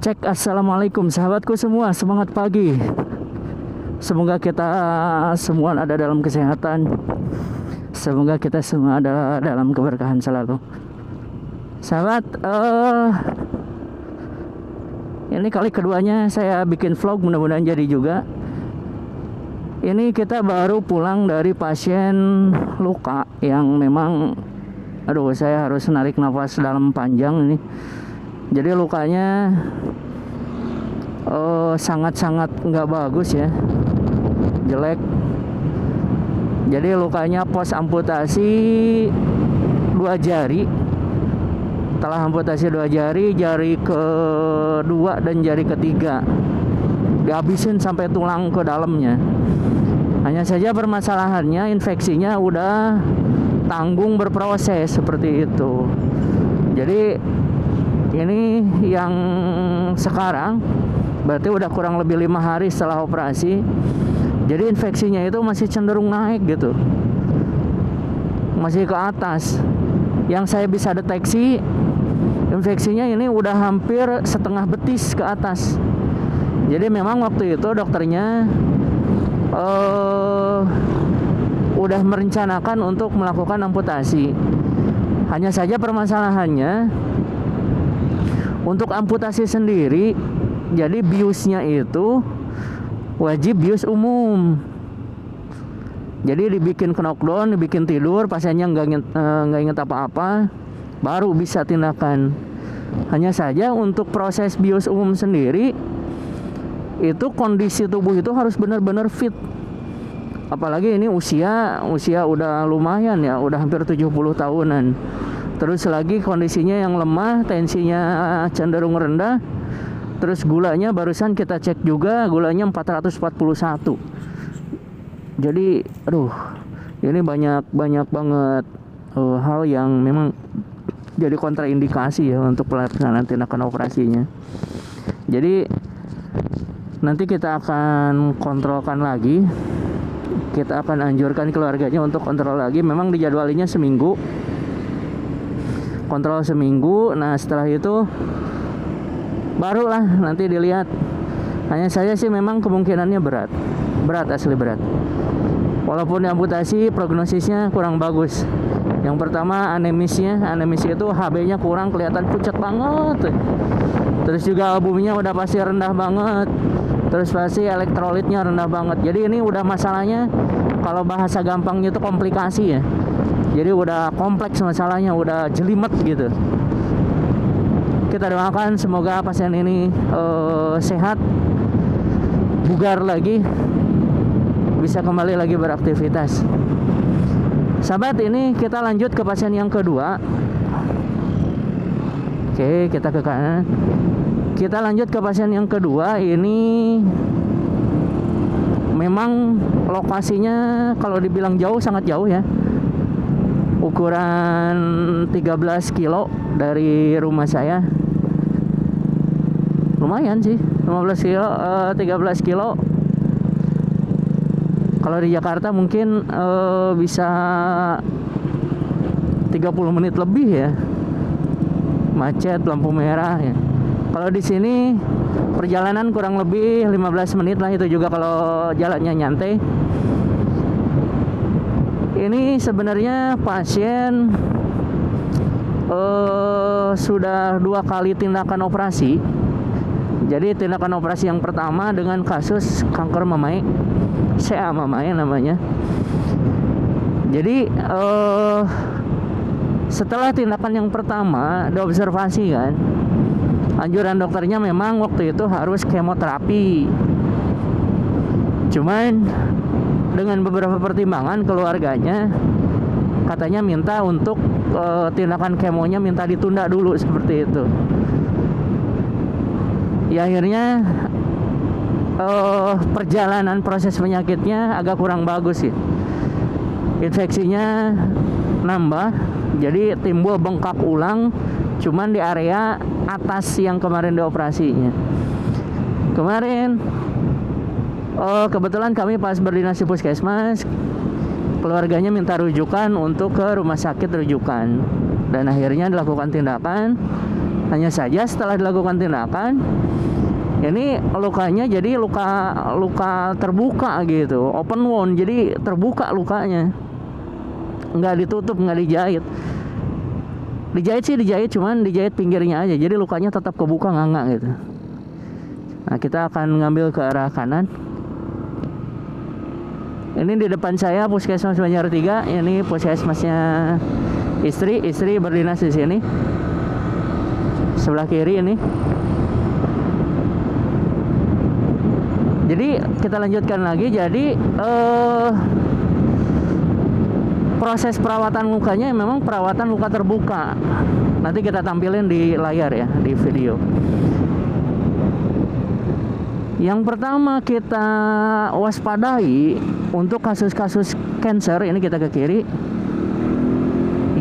Cek, assalamualaikum sahabatku semua, semangat pagi. Semoga kita semua ada dalam kesehatan. Semoga kita semua ada dalam keberkahan selalu. Sahabat, ini kali keduanya saya bikin vlog, mudah-mudahan jadi juga. Ini kita baru pulang dari pasien luka yang memang, saya harus narik nafas dalam panjang ini. Jadi lukanya sangat-sangat nggak bagus ya, jelek. Jadi lukanya pos amputasi 2 jari. Setelah amputasi 2 jari, jari kedua dan jari ketiga dihabisin sampai tulang ke dalamnya. Hanya saja permasalahannya infeksinya udah tanggung berproses seperti itu. Jadi ini yang sekarang berarti udah kurang lebih 5 hari setelah operasi. Jadi infeksinya itu masih cenderung naik gitu, masih ke atas. Yang saya bisa deteksi, infeksinya ini udah hampir setengah betis ke atas. Jadi memang waktu itu dokternya udah merencanakan untuk melakukan amputasi. Hanya saja permasalahannya, untuk amputasi sendiri, jadi biusnya itu wajib bius umum. Jadi dibikin knockdown, dibikin tidur, pasiennya nggak inget apa-apa, baru bisa tindakan. Hanya saja untuk proses bius umum sendiri, itu kondisi tubuh itu harus benar-benar fit. Apalagi ini usia udah lumayan ya, udah hampir 70 tahunan. Terus lagi kondisinya yang lemah, tensinya cenderung rendah. Terus gulanya barusan kita cek juga, gulanya 441. Jadi ini banyak banget hal yang memang jadi kontraindikasi ya untuk pelaksanaan tindakan operasinya. Jadi nanti kita akan kontrolkan lagi. Kita akan anjurkan keluarganya untuk kontrol lagi. Memang dijadwalinya seminggu, kontrol seminggu. Nah setelah itu barulah nanti dilihat. Hanya saya sih memang kemungkinannya berat, asli berat. Walaupun amputasi, prognosisnya kurang bagus. Yang pertama anemis itu HB-nya kurang, kelihatan pucat banget. Terus juga albuminnya udah pasti rendah banget. Terus pasti elektrolitnya rendah banget. Jadi ini udah masalahnya, kalau bahasa gampangnya itu komplikasi ya. Jadi udah kompleks masalahnya, udah jelimet gitu. Kita doakan semoga pasien ini sehat, bugar lagi, bisa kembali lagi beraktivitas. Sahabat, ini kita lanjut ke pasien yang kedua. Oke, kita ke kanan. Kita lanjut ke pasien yang kedua. Ini memang lokasinya kalau dibilang jauh, sangat jauh ya. Ukuran 13 kilo dari rumah saya. Lumayan sih, 13 kilo. Kalau di Jakarta mungkin bisa 30 menit lebih ya. Macet, lampu merah ya. Kalau di sini perjalanan kurang lebih 15 menit lah, itu juga kalau jalannya nyantai. Ini sebenarnya pasien sudah 2 kali tindakan operasi. Jadi tindakan operasi yang pertama dengan kasus kanker mamai, CA mamai namanya. Jadi setelah tindakan yang pertama diobservasi kan, anjuran dokternya memang waktu itu harus kemoterapi. Cuman dengan beberapa pertimbangan keluarganya katanya minta untuk tindakan kemonya minta ditunda dulu seperti itu. Ya akhirnya perjalanan proses penyakitnya agak kurang bagus sih. Infeksinya nambah, jadi timbul bengkak ulang, cuman di area atas yang kemarin dioperasinya. Kemarin kebetulan kami pas berdinasi puskesmas, keluarganya minta rujukan untuk ke rumah sakit rujukan, dan akhirnya dilakukan tindakan. Hanya saja setelah dilakukan tindakan, Ini lukanya jadi luka terbuka gitu, open wound, jadi terbuka lukanya, nggak ditutup, nggak dijahit. Dijahit sih dijahit, cuman dijahit pinggirnya aja, jadi lukanya tetap kebuka nganga gitu. Nah, kita akan ngambil ke arah kanan. Ini di depan saya Puskesmas Banjar 3. Ini puskesmasnya istri berdinas di sini. Sebelah kiri ini. Jadi kita lanjutkan lagi. Jadi proses perawatan lukanya memang perawatan luka terbuka. Nanti kita tampilin di layar ya, di video. Yang pertama kita waspadai untuk kasus-kasus cancer, ini kita ke kiri,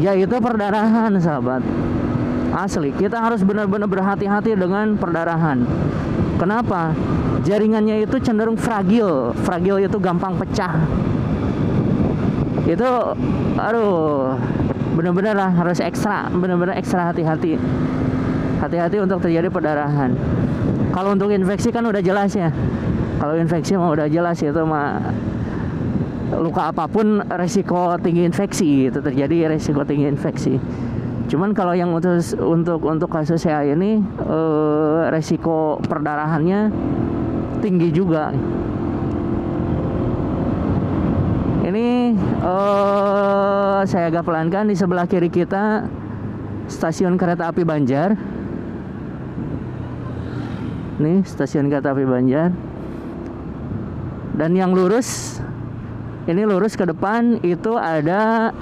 yaitu perdarahan, sahabat. Asli, kita harus benar-benar berhati-hati dengan perdarahan. Kenapa? Jaringannya itu cenderung fragil. Fragil itu gampang pecah. Itu, aduh, benar-benar lah, harus benar-benar ekstra hati-hati. Hati-hati untuk terjadi perdarahan. Kalau untuk infeksi kan udah jelas ya. Kalau infeksi mah udah jelas, itu mah luka apapun resiko tinggi infeksi, itu terjadi resiko tinggi infeksi. Cuman kalau yang untuk kasus saya ini resiko perdarahannya tinggi juga. Ini saya agak pelankan. Di sebelah kiri kita stasiun kereta api Banjar. Nih stasiun kereta api Banjar. Dan yang lurus, ini lurus ke depan itu ada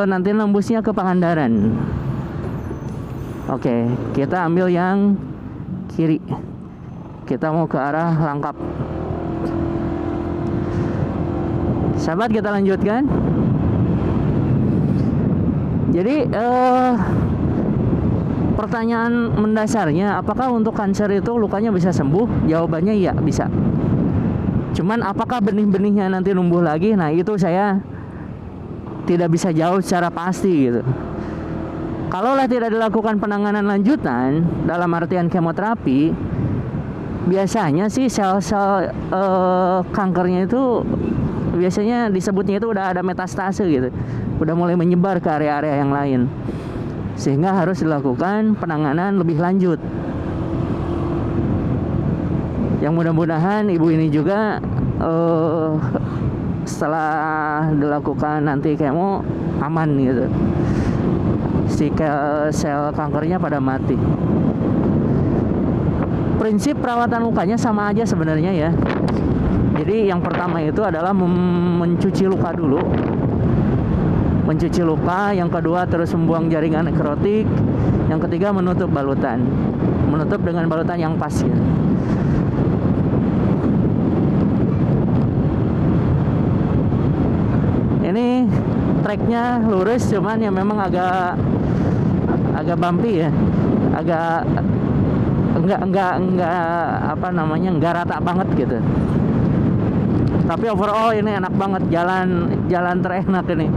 nanti nembusnya ke Pangandaran. Oke, kita ambil yang kiri. Kita mau ke arah Langkap. Sahabat, kita lanjutkan. Jadi pertanyaan mendasarnya, apakah untuk kanker itu lukanya bisa sembuh? Jawabannya iya, bisa. Cuman apakah benih-benihnya nanti numbuh lagi? Nah, itu saya tidak bisa jawab secara pasti gitu. Kalaulah tidak dilakukan penanganan lanjutan dalam artian kemoterapi, biasanya sih sel-sel kankernya itu biasanya disebutnya itu udah ada metastase gitu, udah mulai menyebar ke area-area yang lain, sehingga harus dilakukan penanganan lebih lanjut. Yang mudah-mudahan ibu ini juga setelah dilakukan nanti kemo aman gitu, si sel kankernya pada mati. Prinsip perawatan lukanya sama aja sebenarnya ya. Jadi yang pertama itu adalah mencuci luka dulu, mencuci luka. Yang kedua terus membuang jaringan nekrotik. Yang ketiga menutup balutan, menutup dengan balutan yang pas ya. Ini treknya lurus, cuman yang memang agak bumpy ya, agak enggak rata banget gitu. Tapi overall ini enak banget, jalan terenak ini.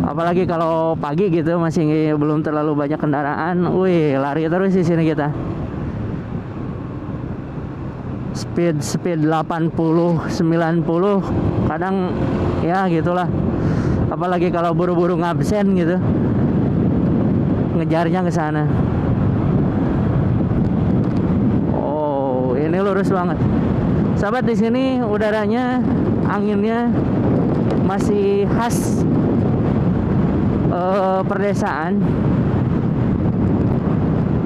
Apalagi kalau pagi gitu masih belum terlalu banyak kendaraan. Wih, lari terus di sini kita. Speed 80, 90, kadang ya gitulah. Apalagi kalau buru-buru ngabsen gitu, ngejarnya ke sana. Oh, ini lurus banget. Sahabat, di sini udaranya, anginnya masih khas perdesaan.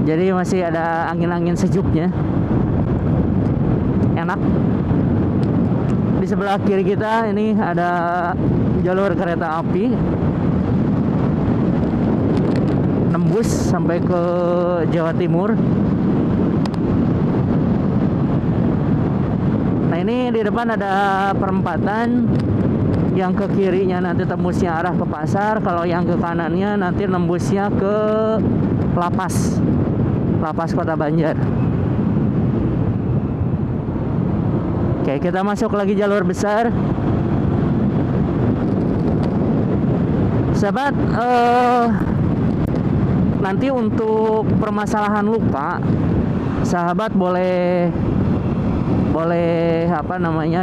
Jadi masih ada angin-angin sejuknya. Enak. Di sebelah kiri kita ini ada jalur kereta api nembus sampai ke Jawa Timur. Nah, ini di depan ada perempatan. Yang ke kirinya nanti tembusnya arah ke pasar. Kalau yang ke kanannya nanti nembusnya ke Lapas Kota Banjar. Oke, kita masuk lagi jalur besar. Sahabat, nanti untuk permasalahan luka, sahabat boleh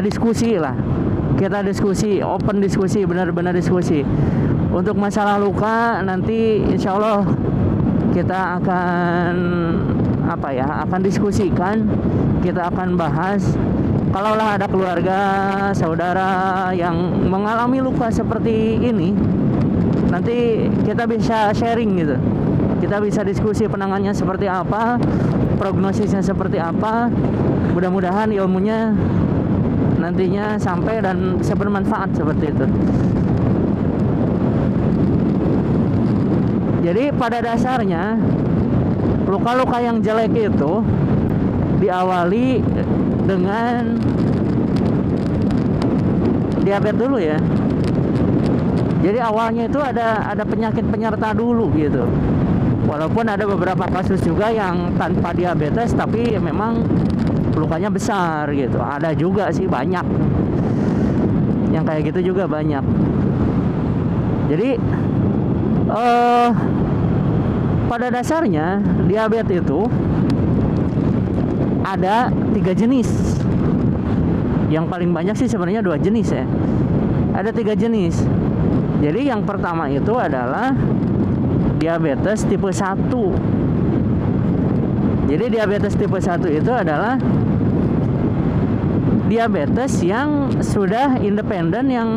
diskusi lah. Kita diskusi, open diskusi, benar-benar diskusi. Untuk masalah luka nanti insya Allah kita akan akan diskusikan, kita akan bahas. Kalaulah ada keluarga, saudara yang mengalami luka seperti ini, nanti kita bisa sharing gitu. Kita bisa diskusi penanganannya seperti apa, prognosisnya seperti apa. Mudah-mudahan ilmunya nantinya sampai dan bisa bermanfaat seperti itu. Jadi pada dasarnya luka-luka yang jelek itu diawali dengan diabetes dulu ya. Jadi awalnya itu ada penyakit penyerta dulu gitu. Walaupun ada beberapa kasus juga yang tanpa diabetes tapi memang lukanya besar gitu. Ada juga sih, banyak. Yang kayak gitu juga banyak. Jadi pada dasarnya diabetes itu ada 3 jenis. Yang paling banyak sih sebenarnya 2 jenis ya. Ada 3 jenis. Jadi yang pertama itu adalah diabetes tipe 1. Jadi diabetes tipe 1 itu adalah diabetes yang sudah independen, yang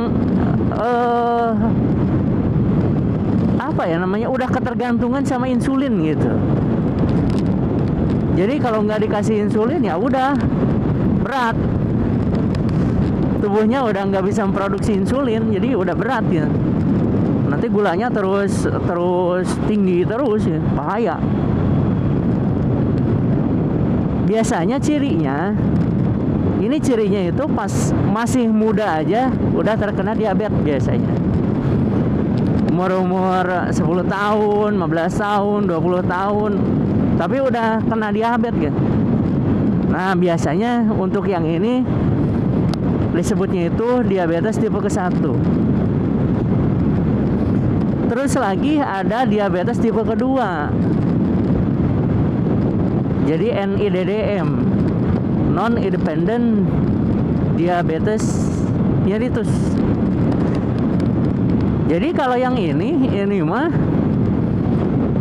udah ketergantungan sama insulin gitu. Jadi kalau nggak dikasih insulin ya udah berat. Tubuhnya udah nggak bisa memproduksi insulin, jadi udah berat ya. Nanti gulanya terus tinggi terus ya, bahaya. Biasanya cirinya itu pas masih muda aja udah terkena diabetes biasanya. Umur 10 tahun, 15 tahun, 20 tahun, tapi udah kena diabetes gitu. Nah, biasanya untuk yang ini disebutnya itu diabetes tipe ke-1. Terus lagi ada diabetes tipe kedua. Jadi NIDDM, non-independent diabetes mellitus. Jadi kalau yang ini mah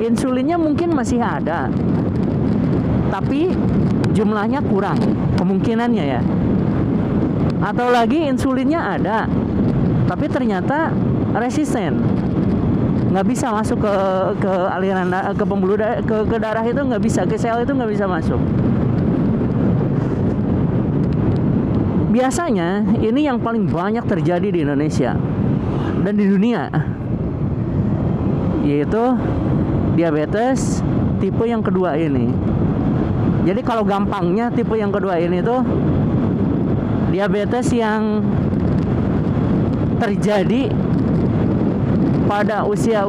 insulinnya mungkin masih ada, tapi jumlahnya kurang, kemungkinannya ya. Atau lagi insulinnya ada, tapi ternyata resisten, nggak bisa masuk ke aliran ke pembuluh ke darah itu nggak bisa, ke sel itu nggak bisa masuk. Biasanya ini yang paling banyak terjadi di Indonesia dan di dunia, yaitu diabetes tipe yang kedua ini. Jadi kalau gampangnya tipe yang kedua ini tuh diabetes yang terjadi pada usia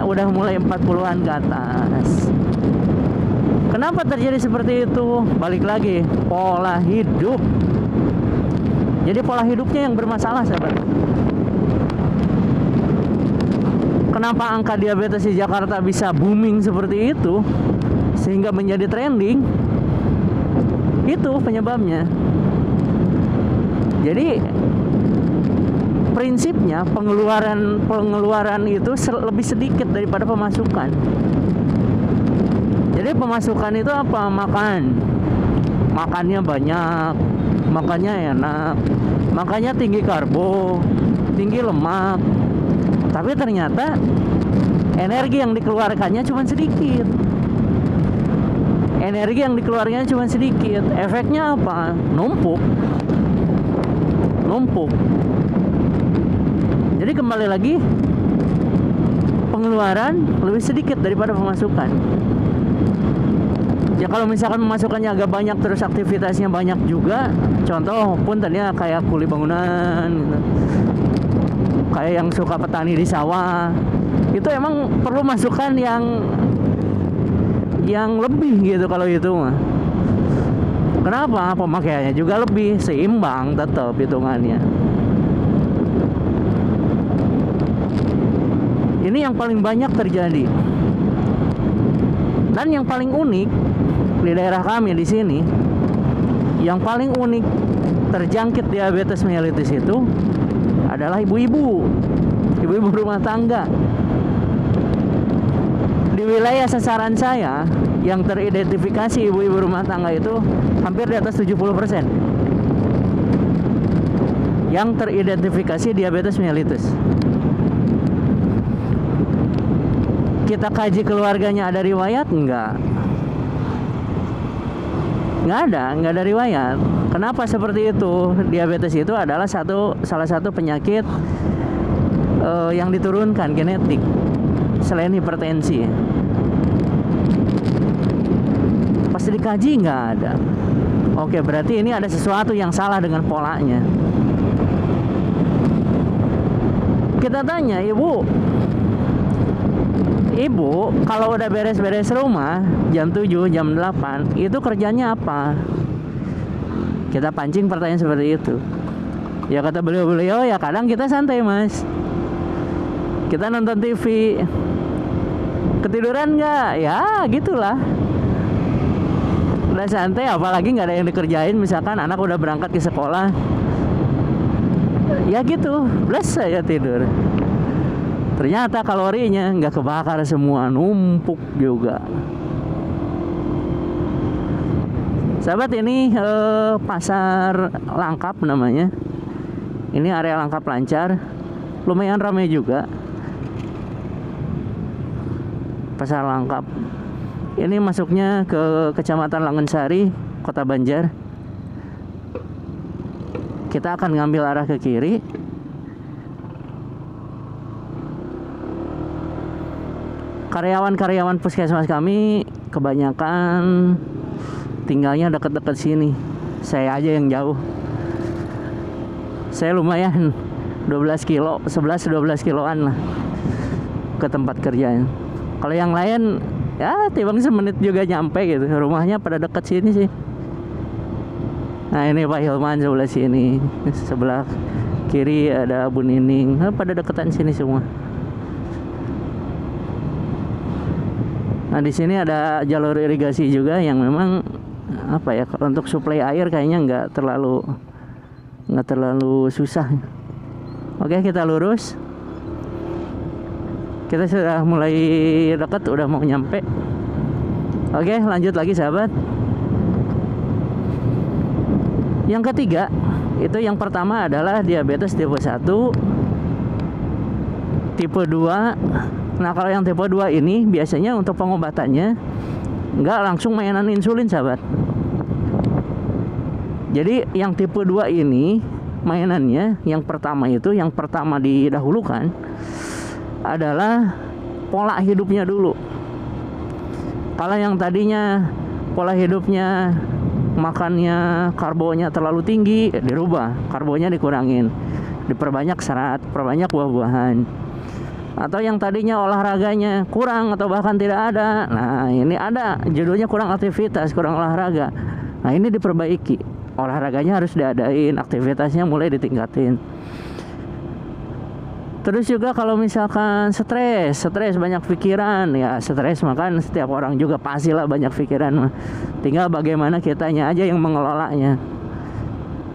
udah mulai 40-an ke atas. Kenapa terjadi seperti itu? Balik lagi, pola hidup. Jadi pola hidupnya yang bermasalah, sahabat. Kenapa angka diabetes di Jakarta bisa booming seperti itu sehingga menjadi trending? Itu penyebabnya. Jadi prinsipnya pengeluaran itu lebih sedikit daripada pemasukan. Jadi pemasukan itu apa? Makannya banyak, makannya enak, makannya tinggi karbo, tinggi lemak. Tapi ternyata energi yang dikeluarkannya cuma sedikit. Efeknya apa? Numpuk. Jadi kembali lagi, pengeluaran lebih sedikit daripada pemasukan. Ya kalau misalkan pemasukannya agak banyak terus aktivitasnya banyak juga, contoh pun tadinya kayak kuli bangunan gitu, kayak yang suka petani di sawah, itu emang perlu masukan yang lebih gitu kalau itu mah. Kenapa? Pemakaiannya juga lebih seimbang tetap hitungannya. Ini yang paling banyak terjadi. Dan yang paling unik di daerah kami di sini, yang paling unik terjangkit diabetes mellitus itu adalah ibu-ibu rumah tangga. Di wilayah sasaran saya yang teridentifikasi ibu-ibu rumah tangga itu hampir di atas 70% yang teridentifikasi diabetes mellitus. Kita kaji keluarganya, ada riwayat? Enggak ada riwayat. Kenapa seperti itu? Diabetes itu adalah salah satu penyakit yang diturunkan genetik selain hipertensi. Pas dikaji nggak ada. Oke, berarti ini ada sesuatu yang salah dengan polanya. Kita tanya, ibu, kalau udah beres-beres rumah jam 7, jam 8, itu kerjanya apa? Kita pancing pertanyaan seperti itu. Ya kata beliau, ya kadang kita santai mas, kita nonton TV. Ketiduran nggak? Ya gitulah, udah santai, apalagi nggak ada yang dikerjain. Misalkan anak udah berangkat ke sekolah, ya gitu, belas saya tidur. Ternyata kalorinya nggak kebakar semua, numpuk juga. Sahabat, ini pasar Langkap namanya. Ini area Langkap Lancar, lumayan ramai juga. Pasar Langkap ini masuknya ke Kecamatan Langensari, Kota Banjar. Kita akan ngambil arah ke kiri. Karyawan-karyawan puskesmas kami kebanyakan tinggalnya dekat-dekat sini. Saya aja yang jauh. Saya lumayan 12 kilo, 11-12 kiloan lah ke tempat kerjanya. Kalau yang lain ya timbang semenit juga nyampe gitu. Rumahnya pada dekat sini sih. Nah ini Pak Hilman sebelah sini, sebelah kiri ada Bu Nining, pada deketan sini semua. Nah di sini ada jalur irigasi juga yang memang apa ya, untuk suplai air kayaknya nggak terlalu susah. Oke, kita lurus. Kita sudah mulai dekat, udah mau nyampe. Oke, lanjut lagi sahabat. Yang ketiga, itu yang pertama adalah diabetes tipe 1, tipe 2. Nah kalau yang tipe 2 ini biasanya untuk pengobatannya nggak langsung mainan insulin sahabat. Jadi yang tipe 2 ini mainannya yang pertama didahulukan adalah pola hidupnya dulu. Kalau yang tadinya pola hidupnya makannya karbonya terlalu tinggi, dirubah, karbonya dikurangin, diperbanyak serat, perbanyak buah-buahan. Atau yang tadinya olahraganya kurang atau bahkan tidak ada, nah ini ada judulnya kurang aktivitas, kurang olahraga. Nah ini diperbaiki, olahraganya harus diadain, aktivitasnya mulai ditingkatin. Terus juga kalau misalkan stres banyak pikiran, ya stres makan setiap orang juga pastilah banyak pikiran. Tinggal bagaimana kitanya aja yang mengelolanya.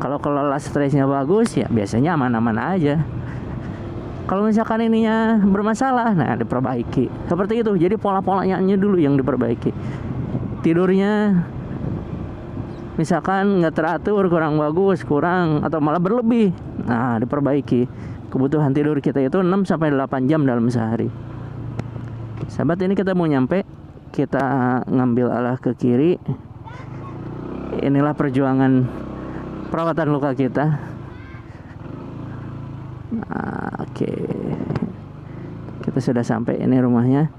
Kalau kelola stresnya bagus, ya biasanya aman-aman aja. Kalau misalkan ininya bermasalah, nah diperbaiki. Seperti itu. Jadi pola-polanya dulu yang diperbaiki. Tidurnya misalkan nggak teratur, kurang bagus, atau malah berlebih, nah diperbaiki. Kebutuhan tidur kita itu 6-8 jam dalam sehari. Sahabat, ini kita mau nyampe. Kita ngambil arah ke kiri. Inilah perjuangan perawatan luka kita. Nah, oke. Kita sudah sampai, ini rumahnya.